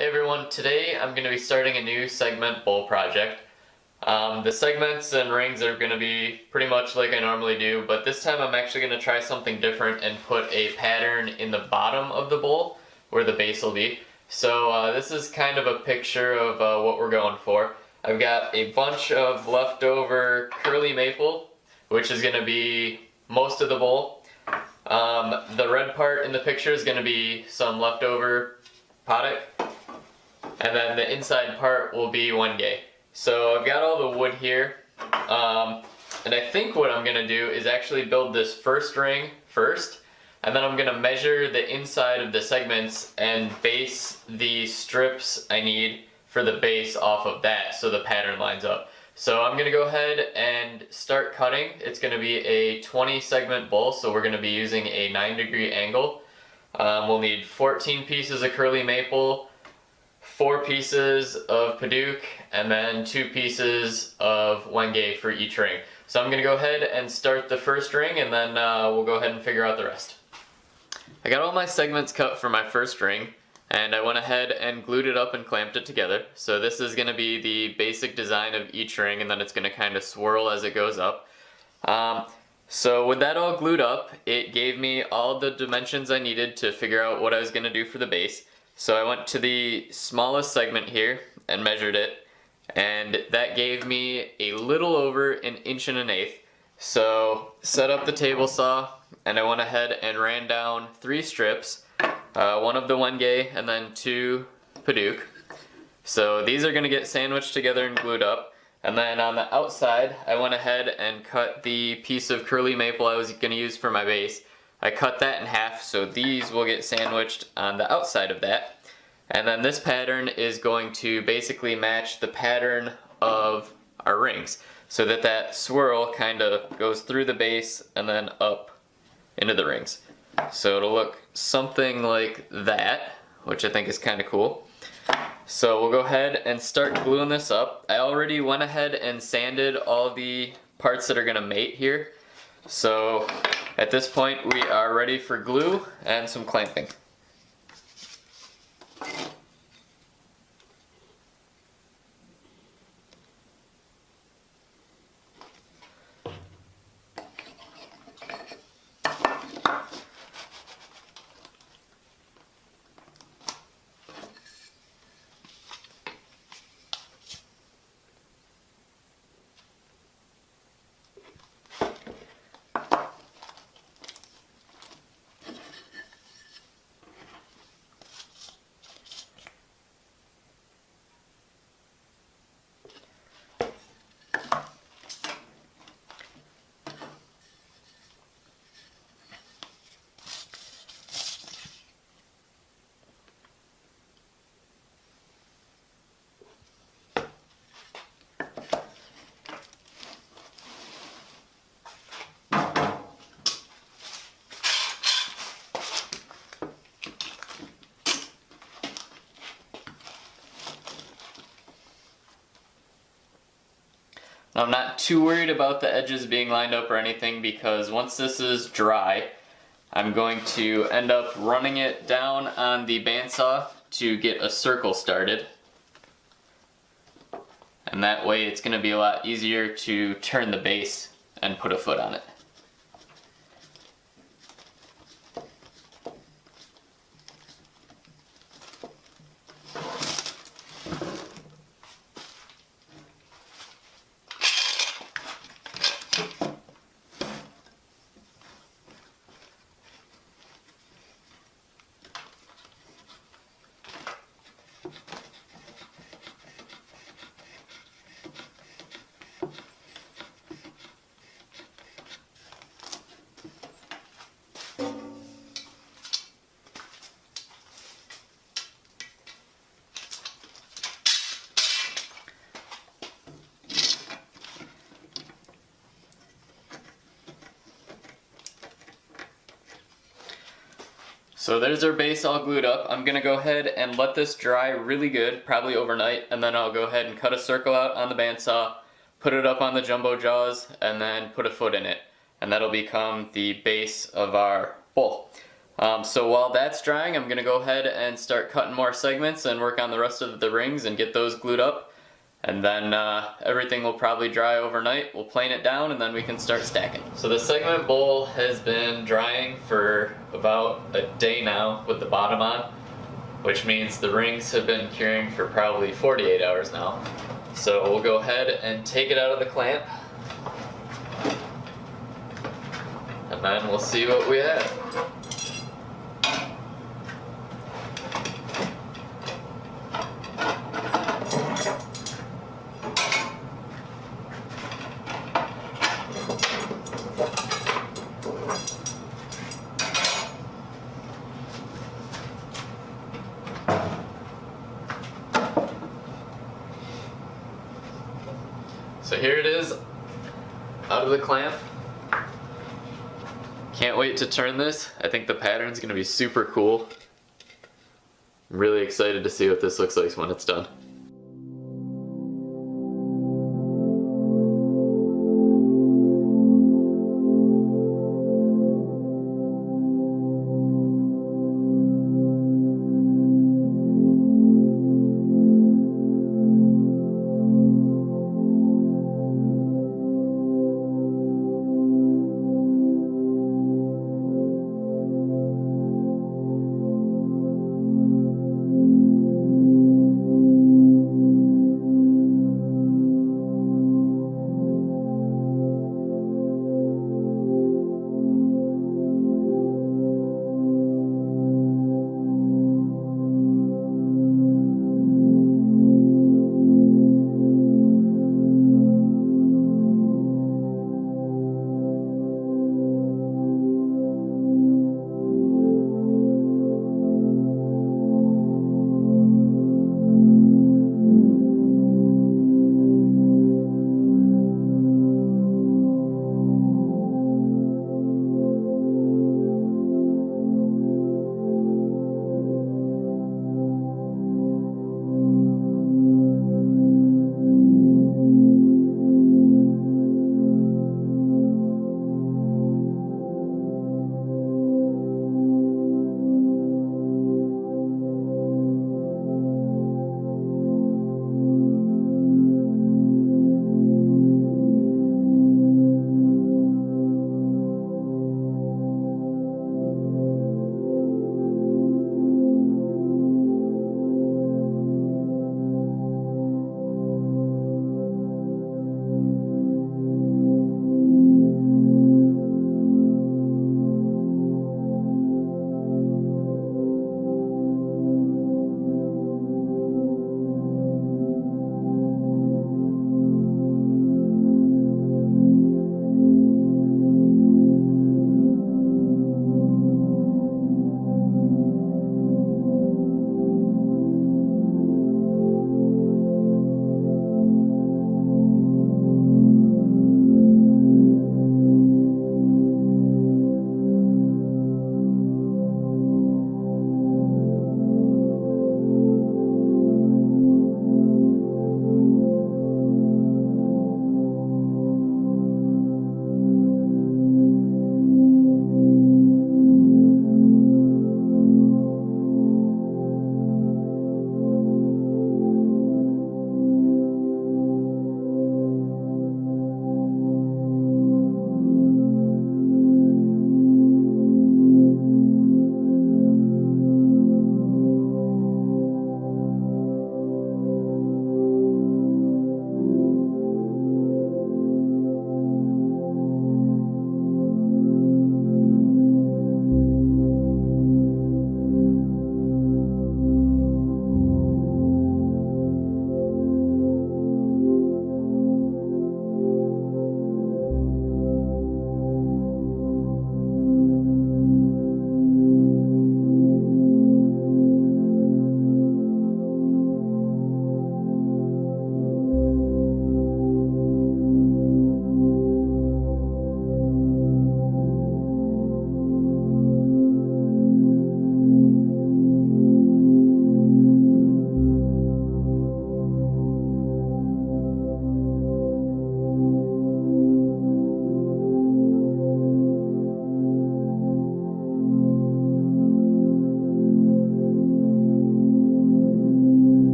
Hey everyone, today I'm going to be starting a new segment bowl project. The segments and rings are going to be pretty much like I normally do, but this time I'm actually going to try something different and put a pattern in the bottom of the bowl where the base will be. So this is kind of a picture of what we're going for. I've got a bunch of leftover curly maple, which is going to be most of the bowl. The red part in the picture is going to be some leftover Padauk. And then the inside part will be Wenge. So I've got all the wood here, and I think what I'm going to do is actually build this first ring first, and then I'm going to measure the inside of the segments and base the strips I need for the base off of that so the pattern lines up. So I'm going to go ahead and start cutting. It's going to be a 20 segment bowl, so we're going to be using a 9-degree angle. We'll need 14 pieces of curly maple, 4 pieces of Padauk, and then 2 pieces of Wenge for each ring. So I'm going to go ahead and start the first ring, and then we'll go ahead and figure out the rest. I got all my segments cut for my first ring, and I went ahead and glued it up and clamped it together. So this is going to be the basic design of each ring, and then it's going to kind of swirl as it goes up. So with that all glued up, it gave me all the dimensions I needed to figure out what I was going to do for the base. So I went to the smallest segment here and measured it, and that gave me a little over 1 1/8 inches. So set up the table saw, and I went ahead and ran down 3 strips, one of the Wenge and then 2 Padauk. So these are going to get sandwiched together and glued up. And then on the outside, I went ahead and cut the piece of curly maple I was going to use for my base. I cut that in half, so these will get sandwiched on the outside of that. And then this pattern is going to basically match the pattern of our rings, so that that swirl kind of goes through the base and then up into the rings. So it'll look something like that, which I think is kind of cool. So we'll go ahead and start gluing this up. I already went ahead and sanded all the parts that are going to mate here. So at this point we are ready for glue and some clamping. Now, I'm not too worried about the edges being lined up or anything, because once this is dry, I'm going to end up running it down on the bandsaw to get a circle started. And that way it's going to be a lot easier to turn the base and put a foot on it. So there's our base all glued up. I'm gonna go ahead and let this dry really good, probably overnight, and then I'll go ahead and cut a circle out on the bandsaw, put it up on the jumbo jaws, and then put a foot in it. And that'll become the base of our bowl. So while that's drying, I'm gonna go ahead and start cutting more segments and work on the rest of the rings and get those glued up. And then everything will probably dry overnight. We'll plane it down and then we can start stacking. So the segment bowl has been drying for about a day now with the bottom on, which means the rings have been curing for probably 48 hours now. So we'll go ahead and take it out of the clamp. And then we'll see what we have. So here it is, out of the clamp. Can't wait to turn this. I think the pattern's gonna be super cool. I'm really excited to see what this looks like when it's done.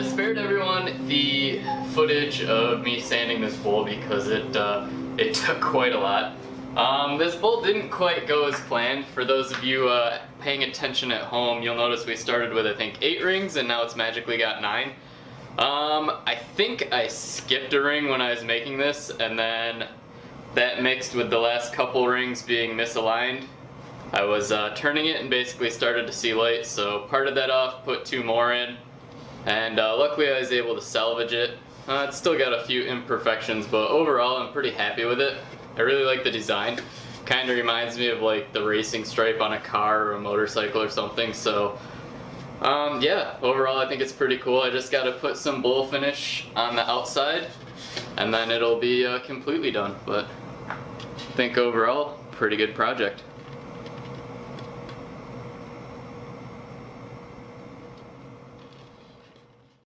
spared everyone the footage of me sanding this bowl because it took quite a lot. This bowl didn't quite go as planned. For those of you paying attention at home, you'll notice we started with, I think, 8 rings and now it's magically got 9. I think I skipped a ring when I was making this, and then that mixed with the last couple rings being misaligned. I was turning it and basically started to see light, so parted that off, put 2 more in, and luckily I was able to salvage it. It's still got a few imperfections, but overall I'm pretty happy with it. I really like the design. Kind of reminds me of like the racing stripe on a car or a motorcycle or something, so yeah, overall I think it's pretty cool. I just got to put some bowl finish on the outside and then it'll be completely done, but I think overall pretty good project.